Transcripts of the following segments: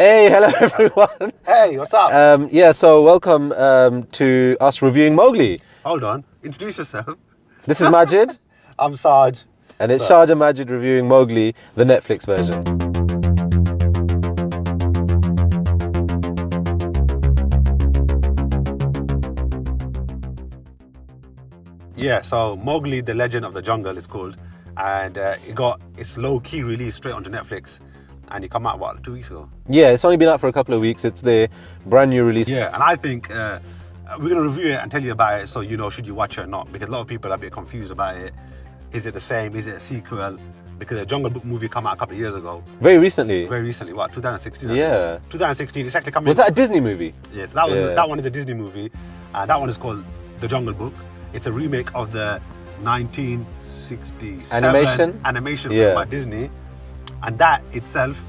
Hey, hello everyone. Hey, what's up? So welcome to us reviewing Mowgli. Hold on. Introduce yourself. This is Majid, I'm Shahj. and it's Shahj and Majid reviewing Mowgli, the Netflix version. Yeah, so Mowgli, the Legend of the Jungle is called. And it got its low-key release straight onto Netflix. And it come out, what, 2 weeks ago? Yeah, it's only been out for a couple of weeks. It's the brand new release. Yeah, and I think we're going to review it and tell you about it so you know should you watch it or not. Because a lot of people are a bit confused about it. Is it the same? Is it a sequel? Because the Jungle Book movie came out a couple of years ago. Very recently. Very recently, what, 2016? Yeah. 2016, it's actually coming. Was that a Disney movie? Yes, that one is a Disney movie. And that one is called The Jungle Book. It's a remake of the 1967 animation film by Disney. And that itself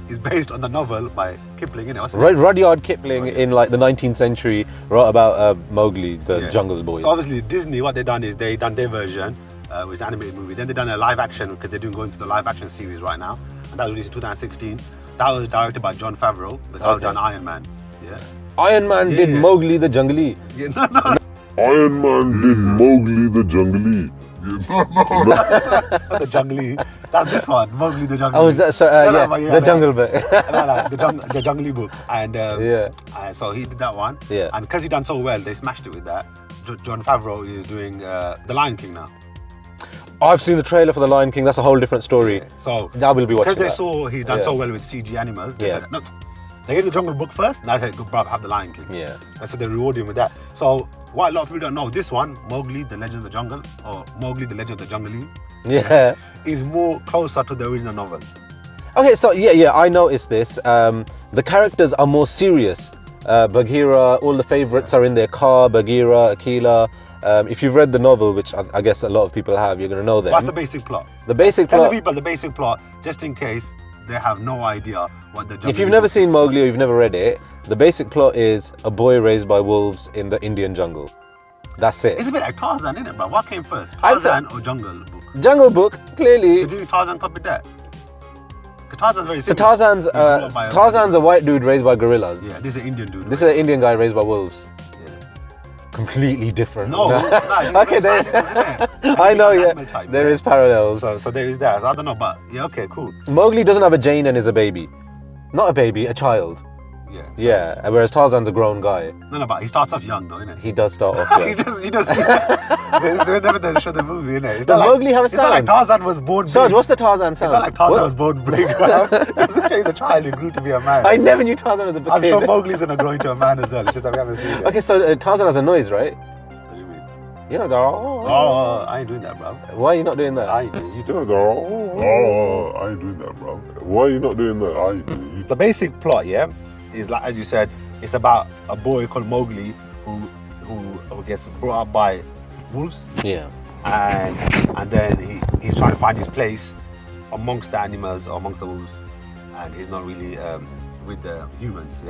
is based on the novel by Kipling, Rudyard Kipling in like the 19th century wrote about Mowgli, the Jungle Boy. So obviously Disney, what they've done is they done their version, which is an animated movie. Then they've done a live action because they're going to the live action series right now. And that was released in 2016. That was directed by Jon Favreau, the guy who done Iron Man. Yeah. Iron Man did Mowgli the Jungle. Yeah, no. Iron Man did Mowgli the Jungle. Not the Jungle. That's this one, Mowgli the Jungle. Oh, the Jungle Book. The Jungle Book. And so he did that one. Yeah. And because he done so well, they smashed it with that. Jon Favreau is doing The Lion King now. I've seen the trailer for The Lion King. That's a whole different story. Yeah. So I will be watching because they saw he done so well with CG animals. They said, no, they gave the Jungle Book first. And I said, good, bro, have The Lion King. Yeah. And so they rewarded him with that. So what a lot of people don't know, this one, Mowgli, the Legend of the Jungle, or Mowgli, the Legend of the Jungle, is more closer to the original novel. Okay, so I noticed this. The characters are more serious. Bagheera, all the favourites are in their car. Bagheera, Akela. If you've read the novel, which I guess a lot of people have, you're going to know them. What's the basic plot? The basic plot. Tell the people the basic plot, just in case they have no idea what the Jungle If you've never seen Mowgli or you've never read it, the basic plot is a boy raised by wolves in the Indian jungle. That's it. It's a bit like Tarzan, isn't it, bro? What came first, Tarzan or Jungle Book? Jungle Book, clearly. So do you think Tarzan copied that? Because Tarzan's very similar. So Tarzan's a white dude raised by gorillas. Yeah, this is an Indian dude. This is an Indian guy raised by wolves. Completely different. No. Okay, I know, there is parallels. So there is that. So I don't know, but okay, cool. Mowgli doesn't have a Jane and is a baby. Not a baby, a child. Yeah. Whereas Tarzan's a grown guy. No, but he starts off young though, innit? He does start off young. he does see that. Whenever they show the movie, innit? Does Mowgli have a sound? It's not like Tarzan was born big. Sarge, what's the Tarzan sound? It's not like Tarzan was born big. He's a child who grew to be a man. I never knew Tarzan was a kid. I'm sure Mowgli's going to grow into a man as well. It's just that we haven't seen it. Okay, so Tarzan has a noise, right? What do you mean? You know, go. I ain't doing that, bro. Why are you not doing that? I ain't doing it. You do. I ain't doing that, bro. Why are you not doing that? I ain't doing it. The basic plot, is like, as you said, it's about a boy called Mowgli who gets brought up by wolves. Yeah. And then he's trying to find his place amongst the animals or amongst the wolves, and he's not really with the humans.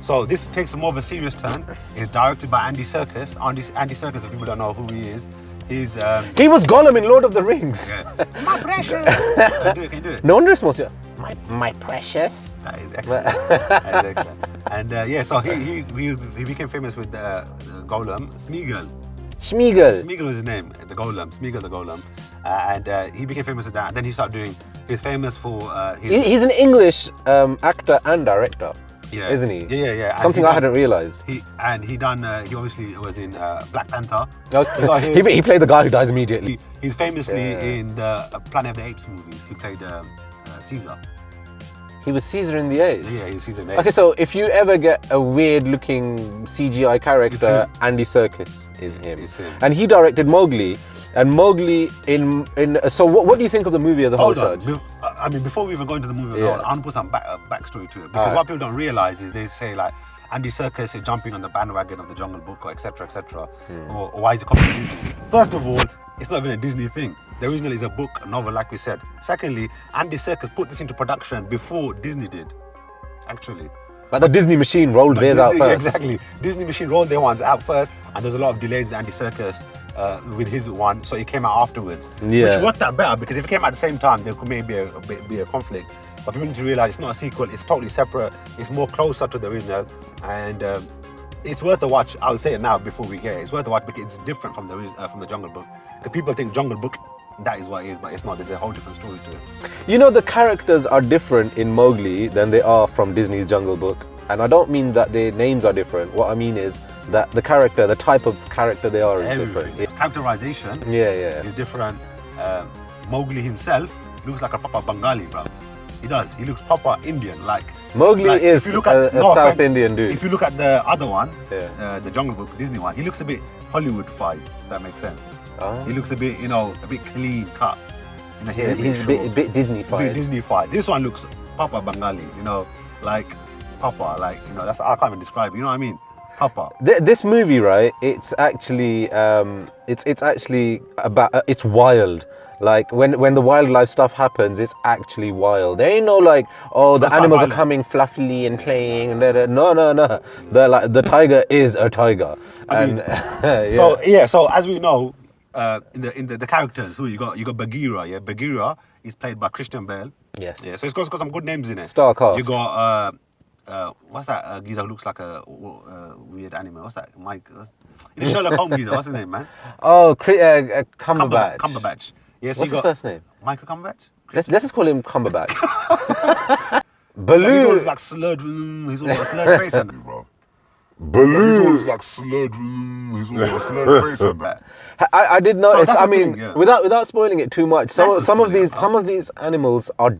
So this takes more of a serious turn. It's directed by Andy Serkis. Andy Serkis, if people don't know who he is, he was Gollum in Lord of the Rings. My precious. Can you do it? No wonder it's most. My precious. That is excellent. And so he became famous with Gollum, Smeagol. Smeagol was his name, the Golem, Smeagol the Golem. And he became famous with that. And then he's famous for he's an English actor and director. Yeah. Isn't he? Yeah. Something I hadn't realised. He obviously was in Black Panther. Okay. He played the guy who dies immediately. He's famously in the Planet of the Apes movies. He played Caesar. He was Caesar in the Apes? Yeah, he was Caesar in the Apes. Okay, so if you ever get a weird looking CGI character, Andy Serkis is him. It's him. And he directed Mowgli. And Mowgli so what do you think of the movie as a whole, Hold Judge? I mean, before we even go into the movie, I want to put some backstory to it. Because what people don't realise is they say like, Andy Serkis is jumping on the bandwagon of the Jungle Book, or etc., or why is it coming to Disney? First of all, it's not even a Disney thing. The original is a book, a novel, like we said. Secondly, Andy Serkis put this into production before Disney did, actually. But the Disney machine rolled theirs out first. Exactly. Disney machine rolled their ones out first, and there's a lot of delays with Andy Serkis with his one, so it came out afterwards. Yeah. Which worked out better, because if it came out at the same time, there could maybe be a conflict. But people need to realize it's not a sequel. It's totally separate. It's more closer to the original, and it's worth a watch. I'll say it now before we get it. It's worth a watch because it's different from the Jungle Book. Because people think Jungle Book, that is what it is, but it's not. There's a whole different story to it. You know, the characters are different in Mowgli than they are from Disney's Jungle Book. And I don't mean that their names are different. What I mean is that the character, the type of character they are is different. Characterization is different. Mowgli himself looks like a proper Bengali, bro. He does. He looks proper Indian. Like Mowgli is a South Indian dude. If you look at the other one, the Jungle Book, Disney one, he looks a bit Hollywood-fied, if that makes sense. Oh. He looks a bit, a bit clean cut. He's a bit Disney-fied. A bit Disney-fied. This one looks proper Bengali, like proper, that's I can't even describe it, you know what I mean? Proper. This movie, right? It's actually it's actually about it's wild. Like when the wildlife stuff happens, it's actually wild. There ain't no like, oh, the animals are coming fluffily and playing. And no. The tiger is a tiger. So as we know, in the characters, who you got Bagheera. Yeah, Bagheera is played by Christian Bale. Yes. Yeah, so it's got some good names in it. Star cast. You got what's that geezer who looks like a weird animal? What's that? Mike. It's Sherlock Holmes geezer. What's his name, man? Oh, Cumberbatch. Cumberbatch. Yes. What's his first name? Michael Cumberbatch. Let's just call him Cumberbatch. Baloo. He's always like slurred. He's always a slurred face. Baloo. He's always like slurred. He's always a slurred face. I did notice. So I mean, without spoiling it too much, some of these animals are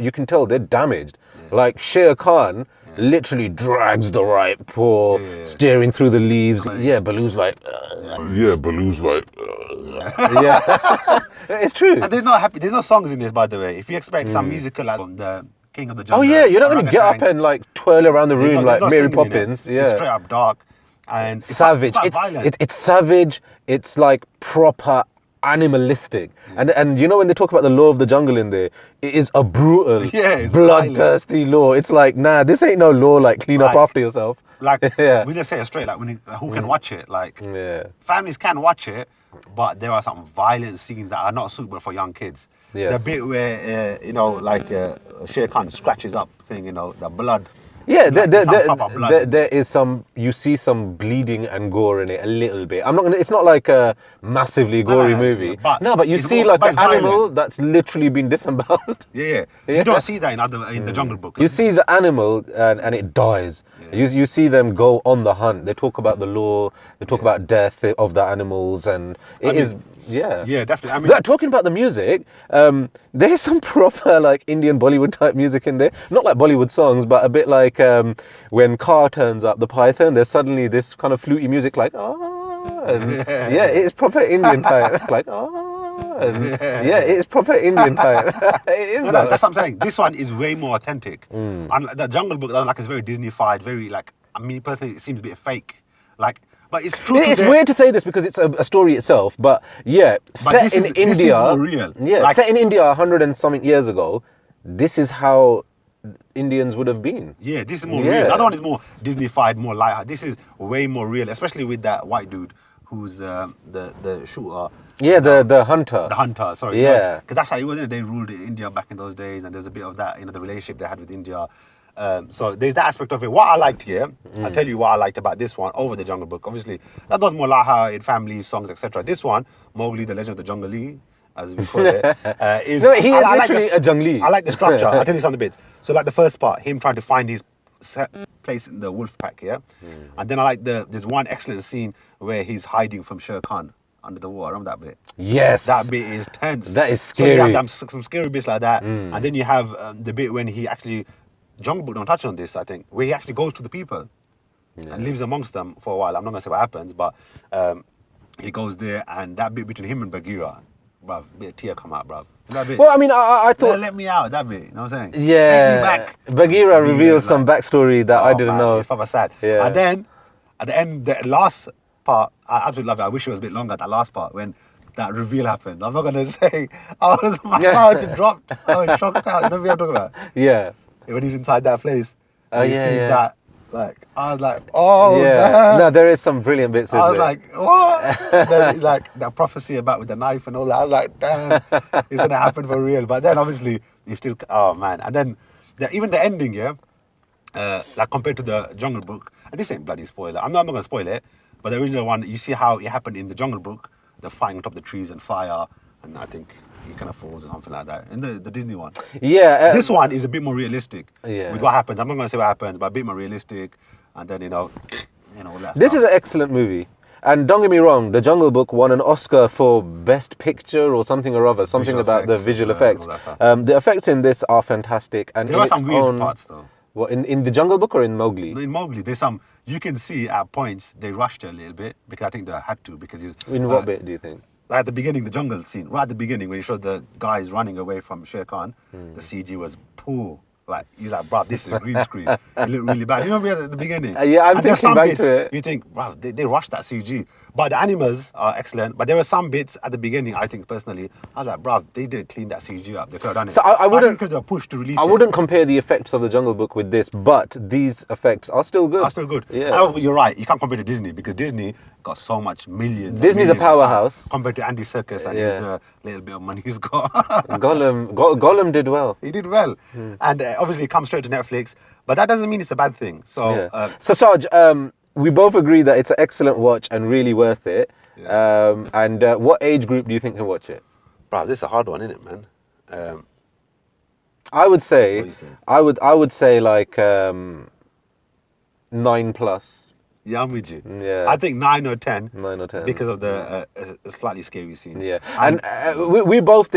you can tell they're damaged. Yeah. Like Shere Khan literally drags the right paw, steering through the leaves. Yeah, Baloo's like. Yeah, it's true. And there's no songs in this, by the way. If you expect some musical album, the King of the Jungle. Oh yeah, you're not going to get up and like twirl around the room like Mary Poppins. Yeah, it's straight up dark and savage. It's savage. It's like proper animalistic. And you know when they talk about the law of the jungle in there, it is a brutal, bloodthirsty law. It's like, nah, this ain't no law like clean up after yourself. Like we just say it straight, like who can watch it? Like families can watch it, but there are some violent scenes that are not suitable for young kids. Yes. The bit where Shere Khan scratches up thing, the blood. Yeah, there is some. You see some bleeding and gore in it a little bit. It's not like a massively gory movie. But you see like an animal that's literally been disemboweled. Yeah. You don't see that in the Jungle Book. You see the animal and it dies. Yeah. You see them go on the hunt. They talk about the law. They talk about death of the animals, and it is. Yeah, definitely. I mean, talking about the music, there's some proper like Indian Bollywood type music in there. Not like Bollywood songs, but a bit like when Car turns up, the Python. There's suddenly this kind of fluty music, like it's proper Indian type, like it's proper Indian type. It is. No, that's what I'm saying. This one is way more authentic. And the Jungle Book, like, is very Disney-fied, very like. I mean, personally, it seems a bit fake, like. But it's true. It's weird to say this because it's a story itself, but set in India. This is more real. Yeah, set in India 100 and something years ago. This is how Indians would have been. Yeah, this is more real. The other one is more Disney-fied, more light. This is way more real, especially with that white dude who's the shooter. Yeah, the hunter. The hunter. Sorry. Yeah. Because that's how it was. They ruled India back in those days, and there's a bit of that. The relationship they had with India. So there's that aspect of it. What I liked here, I'll tell you what I liked about this one over the Jungle Book. Obviously, that was more light-hearted, family songs, etc. This one, Mowgli, the Legend of the Jungle, as we call it, is. No, he is literally a jungli. I like the structure. I'll tell you some of the bits. So like the first part, him trying to find his place in the wolf pack, and then I like there's one excellent scene where he's hiding from Shere Khan under the water. Remember that bit? Yes. That bit is tense. That is scary. So you have some scary bits like that, and then you have the bit when he actually. Jungle Book don't touch on this, I think, where he actually goes to the people and lives amongst them for a while. I'm not going to say what happens, but he goes there, and that bit between him and Bagheera, bruv, a bit of tear come out, bruv. That bit. Well, I mean, I thought... Let me out, that bit, you know what I'm saying? Yeah. Take me back. Bagheera reveals some backstory that I didn't know. It's proper sad. Yeah. And then, at the end, the last part, I absolutely love it. I wish it was a bit longer, that last part, when that reveal happened. I'm not going to say, my mouth dropped. I was shocked out. You know what I'm talking about? Yeah. When he's inside that place, he sees that Like, I was like, oh, Yeah. damn. No, there is some brilliant bits in I was there. like, what? And then it's like that prophecy about with the knife and all that. I was like, damn, it's gonna happen for real. But then obviously you still, oh man. And then even the ending, yeah, like compared to the Jungle Book, and this ain't bloody spoiler. I'm not gonna spoil it, but the original one, you see how it happened in the Jungle Book, the fighting on top of the trees and fire, and I think he kind of falls or something like that. In the Disney one, Yeah. this one is a bit more realistic Yeah. with what happens. I'm not gonna say what happens, but a bit more realistic. And then you know all that This stuff. is an excellent movie. And don't get me wrong, The Jungle Book won an Oscar for Best Picture or something or other, something Visual about the effects, visual all effects. that stuff. The effects in this are fantastic. And There in are some its weird own, parts though. What, in The Jungle Book or in Mowgli? In Mowgli, there's some, you can see at points they rushed a little bit because I think they had to because he's In what bit do you think? right at the beginning, the jungle scene, right at the beginning when he showed the guys running away from Shere Khan, the CG was poor. Like, you're like, bruv, this is a green screen. It looked really bad. You remember at the beginning? Yeah, I'm And there are thinking some back bits to it. You think, bruv, they rushed that CG. But the animals are excellent. But there were some bits at the beginning, I think personally, I was like, bruv, they didn't clean that CG up. They could have done it. So I wouldn't- because they were pushed to release I it. wouldn't compare the effects of The Jungle Book with this, but these effects are still good. Are still good. Yeah. And you're right. You can't compare to Disney because Disney got so much millions. and Disney's a millions of powerhouse. pounds compared to Andy Serkis and Yeah. his little bit of money he's got. Gollum did well. He did well, and obviously it comes straight to Netflix. But that doesn't mean it's a bad thing. So Yeah. So Shahj, we both agree that it's an excellent watch and really worth it. And what age group do you think can watch it? bro, this is a hard one, isn't it, man? I would say, What do you say? I would say like 9+. Yeah, I'm with you. Yeah. I think 9 or 10. 9 or 10. Because of the slightly scary scenes. Yeah, and we both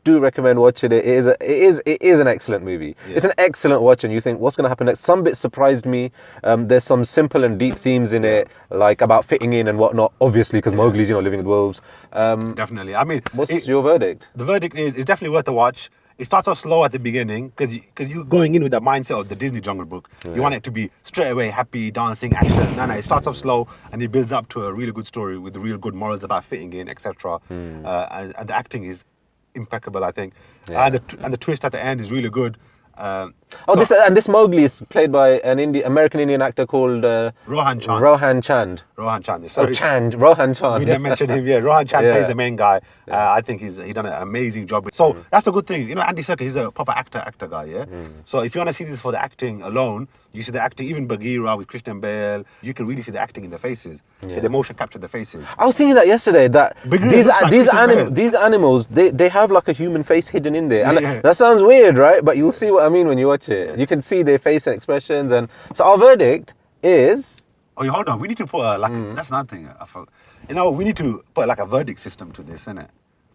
do recommend watching it. It is an excellent movie. Yeah. It's an excellent watch, and you think what's going to happen next. Some bits surprised me. There's some simple and deep themes in it, like about fitting in and whatnot. Obviously, because Mowgli's living with wolves. Definitely. I mean, What's your verdict? the verdict is it's definitely worth a watch. It starts off slow at the beginning because you're going in with that mindset of the Disney Jungle Book. You want it to be straight away happy, dancing, action. No, it starts off slow and it builds up to a really good story with real good morals about fitting in, etc. And the acting is impeccable, I think. Yeah. And the twist at the end is really good. This Mowgli is played by an American Indian actor called Rohan Chand. Rohan Chand. Rohan Chand. Oh, Sorry. Rohan Chand. We didn't mention him. Yeah, Rohan Chand Yeah. plays the main guy. I think he's done an amazing job. So that's the good thing. You know, Andy Serkis, he's a proper actor guy. Yeah. So if you want to see this for the acting alone, you see the acting. Even Bagheera with Christian Bale, you can really see the acting in the faces. Yeah. The motion captured the faces. I was thinking that yesterday, that Bagheera these looks like Christian Bale. these animals, they have like a human face hidden in there. And Yeah. that sounds weird, right? But you'll see what I mean when you watch it. You can see their face and expressions. And so our verdict is... Oh, hold on. We need to put that's another thing. I thought. You know, we need to put like a verdict system to this, innit?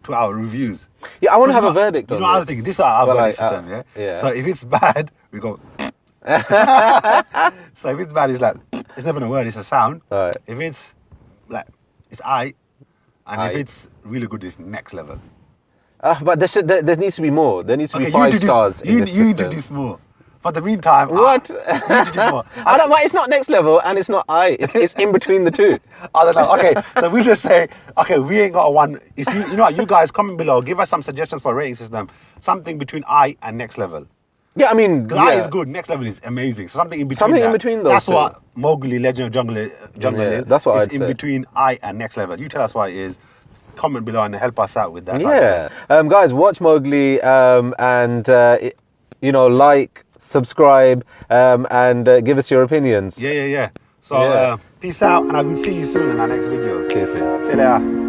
To our reviews. Yeah, I want to have you a know- verdict You on know, I was this. thinking, this is our But verdict like, system, yeah? yeah. So if it's bad, we go. So if it's bad, it's like, it's not even a word, it's a sound. Alright. If it's like, it's I. And if Aight. it's really good, it's next level. But there needs to be more. There needs to be you 5 introduce- stars in you, this you system. introduce more. For the meantime, What? you introduce more. I don't mind. It's not next level and it's not it's in between the two. I don't know. Okay, so we just say, okay, we ain't got a one. If you know what, you guys comment below, give us some suggestions for a rating system. Something between I and next level. Yeah, I mean, Because I yeah. is good, next level is amazing. So something in between. Something in that. between those That's two. what Mowgli Legend of Jungle Yeah, is. that's what It's I'd in say. between I and next level. You tell us what it is. Comment below and help us out with that. Yeah. Guys, watch Mowgli like, subscribe, and give us your opinions. Yeah. So Yeah. peace out, and I will see you soon in our next video. See you soon. See you later.